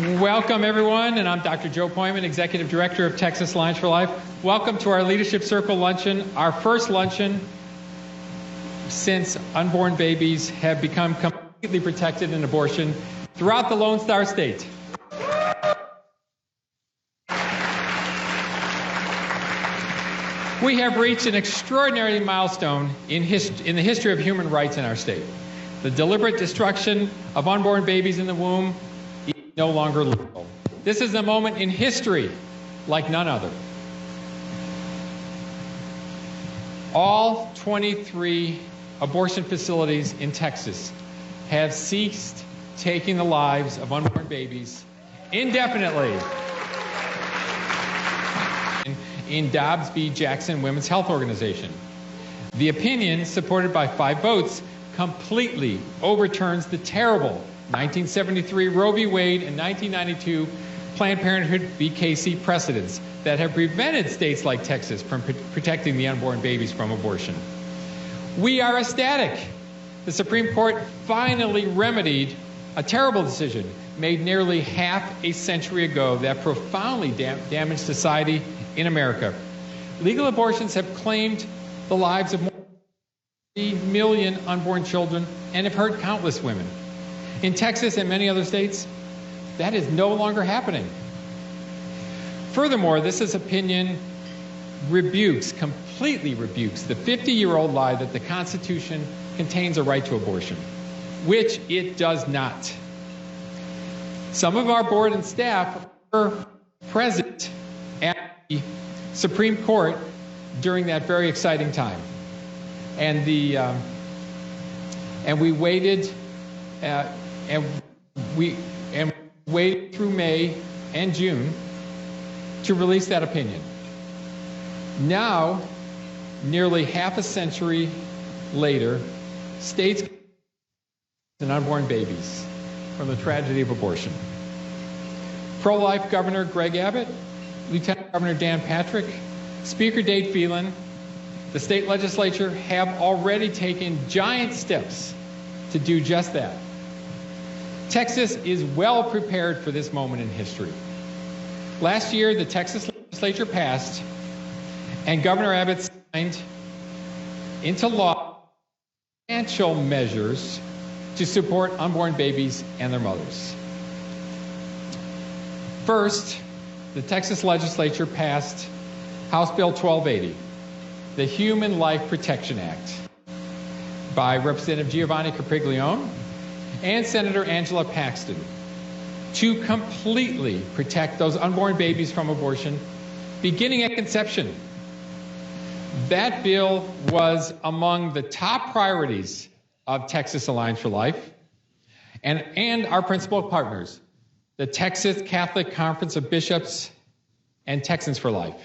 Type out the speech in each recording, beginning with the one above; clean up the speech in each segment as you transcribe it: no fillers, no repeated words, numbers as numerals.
Welcome, everyone, and I'm Dr. Joe Pojman, Executive Director of Texas Alliance for Life. Welcome to our Leadership Circle Luncheon, our first luncheon since unborn babies have become completely protected in abortion throughout the Lone Star State. We have reached an extraordinary milestone in the history of human rights in our state. The deliberate destruction of unborn babies in the womb is no longer legal. This is a moment in history like none other. All 23 abortion facilities in Texas have ceased taking the lives of unborn babies indefinitely. In Dobbs v. Jackson Women's Health Organization. The opinion, supported by 5 votes, completely overturns the terrible 1973 Roe v. Wade and 1992 Planned Parenthood v. Casey precedents that have prevented states like Texas from protecting the unborn babies from abortion. We are ecstatic. The Supreme Court finally remedied a terrible decision made nearly half a century ago that profoundly damaged society in America. Legal abortions have claimed the lives of more than 3 million unborn children and have hurt countless women. In Texas and many other states, that is no longer happening. Furthermore, this opinion completely rebukes the 50-year-old lie that the Constitution contains a right to abortion, which it does not. Some of our board and staff were present at the Supreme Court during that very exciting time, and we waited waited through May and June to release that opinion. Now, nearly half a century later, states and unborn babies from the tragedy of abortion. Pro-life Governor Greg Abbott, Lieutenant Governor Dan Patrick, Speaker Dade Phelan, the state legislature have already taken giant steps to do just that. Texas is well prepared for this moment in history. Last year, the Texas legislature passed and Governor Abbott signed into law financial measures to support unborn babies and their mothers. First, the Texas legislature passed House Bill 1280, the Human Life Protection Act, by Representative Giovanni Capriglione and Senator Angela Paxton, to completely protect those unborn babies from abortion beginning at conception. That bill was among the top priorities of Texas Alliance for Life and our principal partners, the Texas Catholic Conference of Bishops and Texans for Life.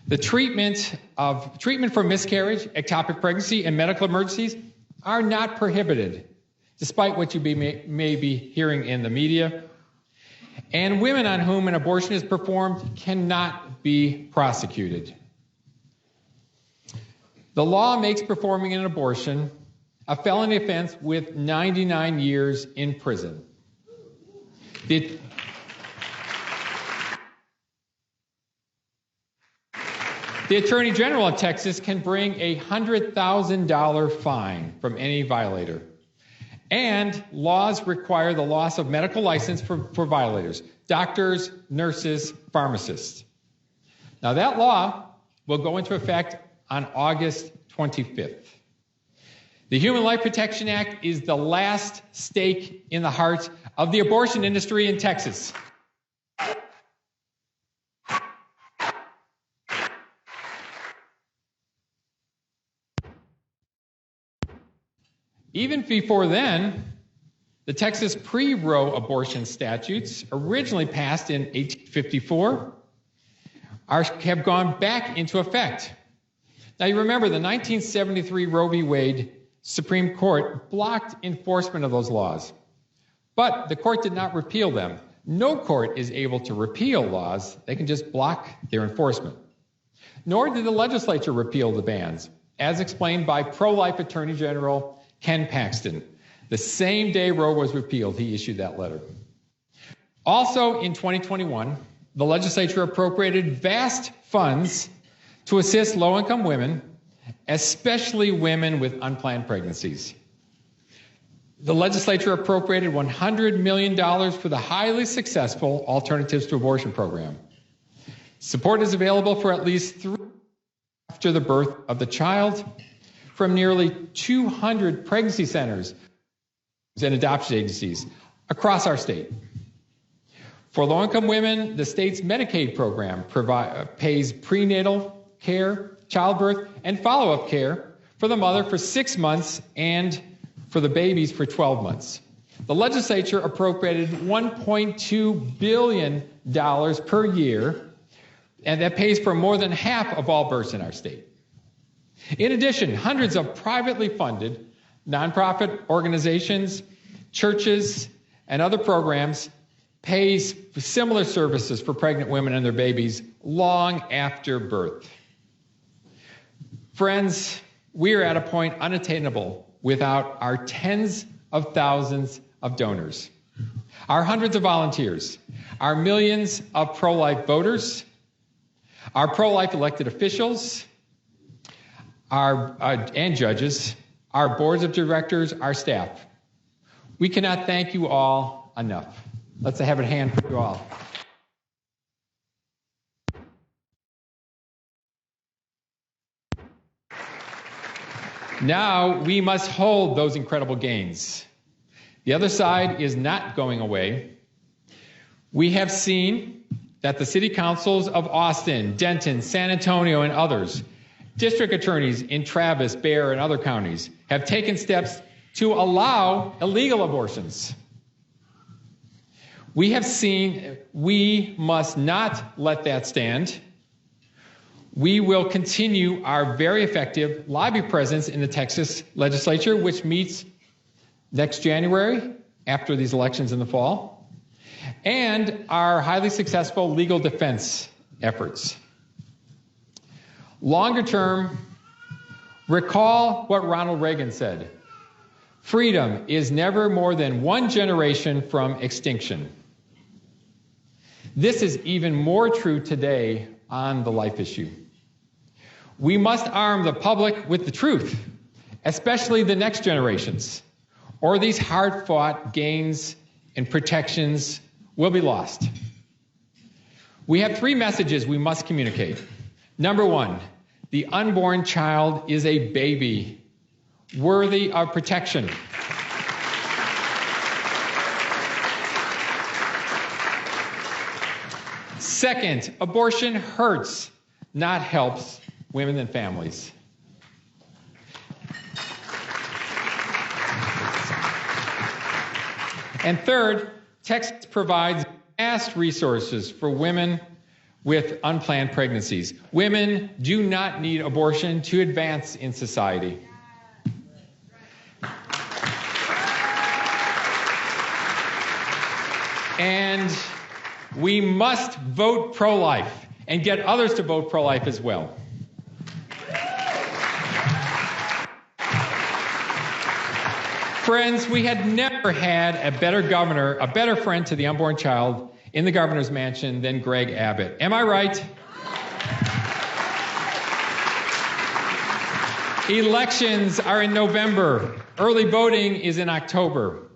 The treatment for miscarriage, ectopic pregnancy, and medical emergencies are not prohibited, despite what you may be hearing in the media. And women on whom an abortion is performed cannot be prosecuted. The law makes performing an abortion a felony offense with 99 years in prison. The Attorney General of Texas can bring a $100,000 fine from any violator. And laws require the loss of medical license for violators, doctors, nurses, pharmacists. Now that law will go into effect on August 25th. The Human Life Protection Act is the last stake in the heart of the abortion industry in Texas. Even before then, the Texas pre-Roe abortion statutes, originally passed in 1854, have gone back into effect. Now you remember the 1973 Roe v. Wade Supreme Court blocked enforcement of those laws, but the court did not repeal them. No court is able to repeal laws. They can just block their enforcement. Nor did the legislature repeal the bans, as explained by pro-life Attorney General Ken Paxton. The same day Roe was repealed, he issued that letter. Also in 2021, the legislature appropriated vast funds to assist low-income women, especially women with unplanned pregnancies. The legislature appropriated $100 million for the highly successful Alternatives to Abortion program. Support is available for at least 3 months after the birth of the child from nearly 200 pregnancy centers and adoption agencies across our state. For low-income women, the state's Medicaid program pays prenatal care, childbirth, and follow-up care for the mother for 6 months and for the babies for 12 months. The legislature appropriated $1.2 billion per year, and that pays for more than half of all births in our state. In addition, hundreds of privately funded nonprofit organizations, churches, and other programs pays similar services for pregnant women and their babies long after birth. Friends, we are at a point unattainable without our tens of thousands of donors, our hundreds of volunteers, our millions of pro-life voters, our pro-life elected officials, and judges, our boards of directors, our staff. We cannot thank you all enough. Let's have a hand for you all. Now we must hold those incredible gains. The other side is not going away. We have seen that the city councils of Austin, Denton, San Antonio, and others, district attorneys in Travis, Bexar, and other counties have taken steps to allow illegal abortions. We have seen we must not let that stand. We will continue our very effective lobby presence in the Texas legislature, which meets next January after these elections in the fall, and our highly successful legal defense efforts. Longer term, recall what Ronald Reagan said: freedom is never more than one generation from extinction. This is even more true today on the life issue. We must arm the public with the truth, especially the next generations, or these hard-fought gains and protections will be lost. We have 3 messages we must communicate. Number 1, the unborn child is a baby worthy of protection. Second, abortion hurts, not helps women and families. And third, Texas provides vast resources for women with unplanned pregnancies. Women do not need abortion to advance in society. And we must vote pro-life and get others to vote pro-life as well. Friends, we had never had a better governor, a better friend to the unborn child in the governor's mansion than Greg Abbott. Am I right? Elections are in November. Early voting is in October.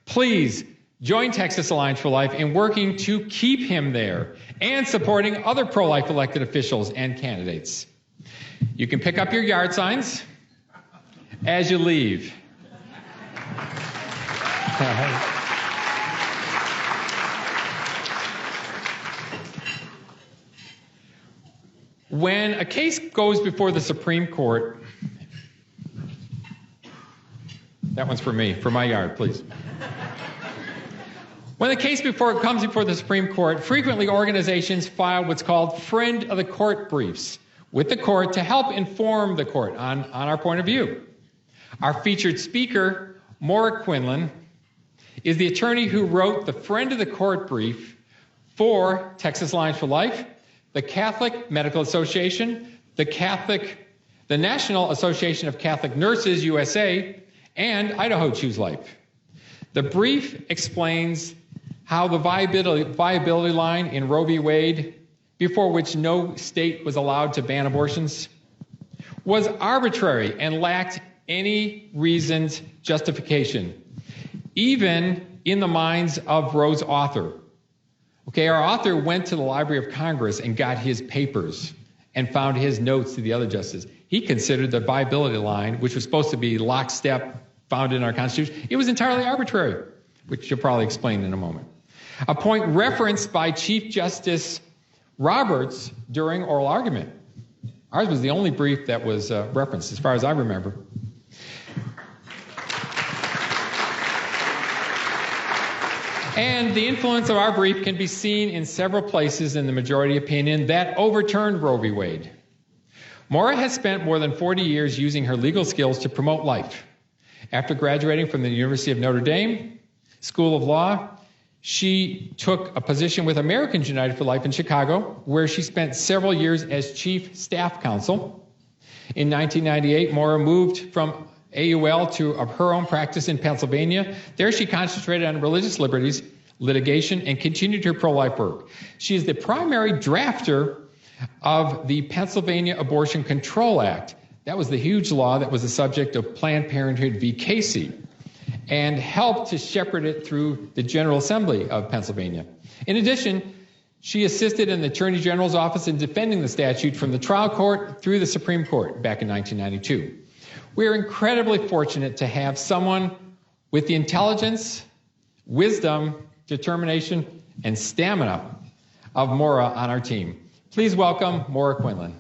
Please join Texas Alliance for Life in working to keep him there and supporting other pro-life elected officials and candidates. You can pick up your yard signs as you leave. When a case goes before the Supreme Court, that one's for me, for my yard, please. When the case comes before the Supreme Court, frequently organizations file what's called friend of the court briefs with the court to help inform the court on our point of view. Our featured speaker, Maura Quinlan, is the attorney who wrote the friend of the court brief for Texas Alliance for Life, the Catholic Medical Association, the National Association of Catholic Nurses USA, and Idaho Choose Life. The brief explains how the viability line in Roe v. Wade, before which no state was allowed to ban abortions, was arbitrary and lacked any reasoned justification, even in the minds of Roe's author. Okay, our author went to the Library of Congress and got his papers and found his notes to the other justices. He considered the viability line, which was supposed to be lockstep, found in our Constitution, it was entirely arbitrary, which you'll probably explain in a moment. A point referenced by Chief Justice Roberts during oral argument. Ours was the only brief that was referenced, as far as I remember. And the influence of our brief can be seen in several places in the majority opinion that overturned Roe v. Wade. Maura has spent more than 40 years using her legal skills to promote life. After graduating from the University of Notre Dame School of Law, she took a position with Americans United for Life in Chicago, where she spent several years as chief staff counsel. In 1998, Maura moved from AUL to her own practice in Pennsylvania. There she concentrated on religious liberties, litigation, and continued her pro-life work. She is the primary drafter of the Pennsylvania Abortion Control Act. That was the huge law that was the subject of Planned Parenthood v. Casey, and helped to shepherd it through the General Assembly of Pennsylvania. In addition, she assisted in the Attorney General's office in defending the statute from the trial court through the Supreme Court back in 1992. We are incredibly fortunate to have someone with the intelligence, wisdom, determination, and stamina of Maura on our team. Please welcome Maura Quinlan.